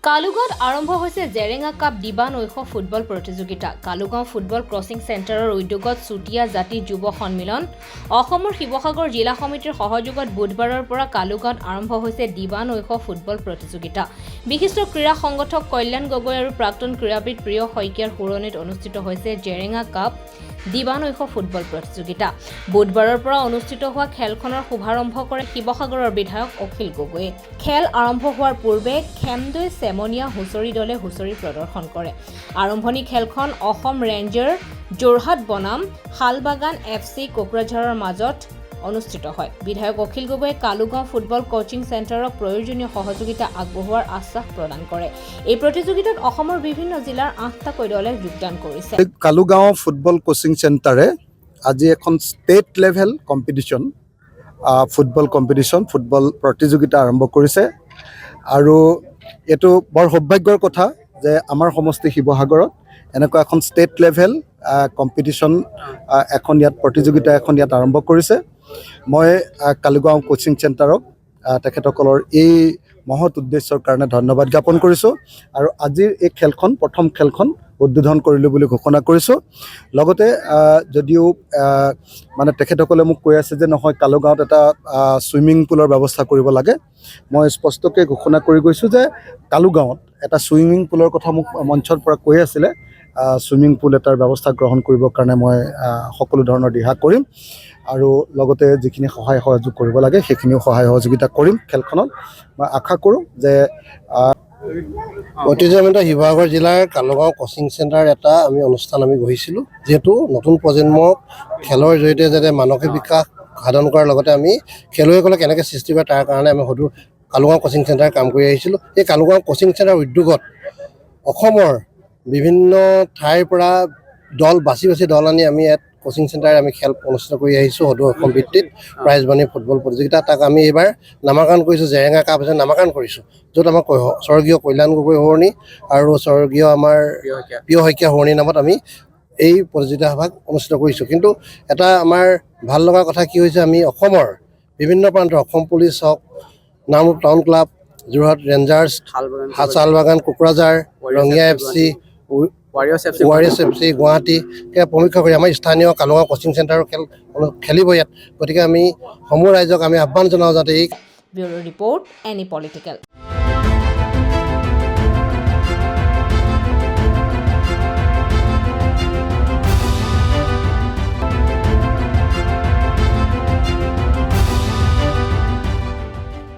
কালুগাঁৱত আৰম্ভ হৈছে জেৰেঙা কাপ দিবা নৈশ ফুটবল প্ৰতিযোগিতা। কালুগাঁও ফুটবল ক্ৰছিং চেণ্টাৰৰ উদ্যোগত চুতীয়া জাতি যুৱ সন্মিলন অসমৰ শিৱসাগৰ জিলা সমিতিৰ সহযোগত বুধবাৰৰ পৰা কালুগাঁৱত আৰম্ভ হৈছে দিবা নৈশ ফুটবল প্ৰতিযোগিতা। বিশিষ্ট ক্ৰীড়া সংগঠক কল্যাণ গগৈ আৰু প্ৰাক্তন ক্ৰীড়াবিদ প্ৰিয় শইকীয়াৰ সুৰণিত অনুষ্ঠিত হৈছে জেৰেঙা কাপ দিবা নৈশ ফুটবল প্ৰতিযোগিতা। বুধবাৰৰ পৰা অনুষ্ঠিত হোৱা খেলখনৰ শুভাৰম্ভ কৰে শিৱসাগৰৰ বিধায়ক অখিল গগৈয়ে। খেল আৰম্ভ হোৱাৰ পূৰ্বে খেমদৈ চেমনীয়া হুঁচৰি দলে হুঁচৰি প্ৰদৰ্শন কৰে। আৰম্ভণি খেলখন অসম ৰেঞ্জাৰ যোৰহাট বনাম শালবাগান FC কোকৰাঝাৰৰ মাজত অনুষ্ঠিত হয়। বিধায়ক অখিল গগৈয়ে কালুগাঁও ফুটবল কোচিং চেণ্টাৰক প্ৰয়োজনীয় সহযোগিতা আগবঢ়োৱাৰ আশ্বাস প্ৰদান কৰে। এই প্ৰতিযোগিতাত অসমৰ বিভিন্ন জিলাৰ 8টা দলে যোগদান কৰিছে। কালুগাঁও ফুটবল কোচিং চেণ্টাৰে আজি এখন ষ্টেট লেভেল কম্পিটিশ্যন ফুটবল প্ৰতিযোগিতা আৰম্ভ কৰিছে আৰু এইটো বৰ সৌভাগ্যৰ কথা যে আমাৰ সমষ্টি শিৱসাগৰত এনেকুৱা এখন ষ্টেট লেভেল কম্পিটিশ্যন প্ৰতিযোগিতা এখন ইয়াত আৰম্ভ কৰিছে। মই কালুগাঁও কোচিং চেণ্টাৰক তেখেতসকলৰ এই মহৎ উদ্দেশ্যৰ কাৰণে ধন্যবাদ জ্ঞাপন কৰিছোঁ আৰু আজিৰ এই প্ৰথম খেলখন উদ্বোধন কৰিলোঁ বুলি ঘোষণা কৰিছোঁ। লগতে যদিও মানে তেখেতসকলে মোক কৈ আছে যে নহয় কালুগাঁৱত এটা ছুইমিং পুলৰ ব্যৱস্থা কৰিব লাগে, মই স্পষ্টকৈ ঘোষণা কৰি গৈছোঁ যে কালুগাঁৱত এটা ছুইমিং পুলৰ কথা মোক মঞ্চৰ পৰা কৈ আছিলে। ছুইমিং পুল এটাৰ ব্যৱস্থা গ্ৰহণ কৰিবৰ কাৰণে মই সকলো ধৰণৰ দিহা কৰিম আৰু লগতে যিখিনি সহায় সহযোগ কৰিব লাগে সেইখিনিও সহায় সহযোগিতা কৰিম। খেলখনত মই আশা কৰোঁ যে ঐতিহ্যমণ্ডিত শিৱসাগৰ জিলাৰ কালুগাঁও কোচিং চেণ্টাৰ এটা অনুষ্ঠান আমি গঢ়িছিলোঁ, যিহেতু নতুন প্ৰজন্মক খেলৰ জৰিয়তে যাতে মানসিক বিকাশ সাধন কৰাৰ লগতে আমি খেলুৱৈসকলে কেনেকৈ সৃষ্টি কৰে তাৰ কাৰণে আমি হয়তো কালুগাঁও কোচিং চেণ্টাৰ কাম কৰি আহিছিলোঁ। এই কালুগাঁও কোচিং চেণ্টাৰ উদ্যোগত অসমৰ বিভিন্ন ঠাইৰ পৰা বাছি দল আনি আমি ইয়াত কোচিং চেণ্টাৰ আমি খেল অনুষ্ঠিত কৰি আহিছোঁ। সদৌ অসম ভিত্তিত প্ৰাইজমণি ফুটবল প্ৰতিযোগিতা, তাক আমি এইবাৰ নামাকৰণ কৰিছোঁ জেৰেঙা কাপ হিচাপে নামাকৰণ কৰিছোঁ, য'ত আমাৰ স্বৰ্গীয় কল্যাণ গগৈ সোঁৱৰণি আৰু স্বৰ্গীয় আমাৰ প্ৰিয় শইকীয়া সোঁৱৰণিৰ নামত আমি এই প্ৰতিযোগিতা সভাক অনুষ্ঠিত কৰিছোঁ। কিন্তু এটা আমাৰ ভাল লগা কথা কি হৈছে, আমি অসমৰ বিভিন্ন প্ৰান্তৰ অসম পুলিচ হওক, Namrup town club, Jorhat Rangers, Salbagan Kokrajhar, Rangia FC, warriors FC, Guwahati সমীক্ষা কৰি আমাৰ স্থানীয় কালুগাঁও কোচিং চেণ্টাৰৰ খেলিব ইয়াত। গতিকে আমি সমূহ ৰাইজক আমি আহ্বান জনাওঁ যাতে এই ব্যুৰো ৰিপৰ্ট এনি পলিটিকেল।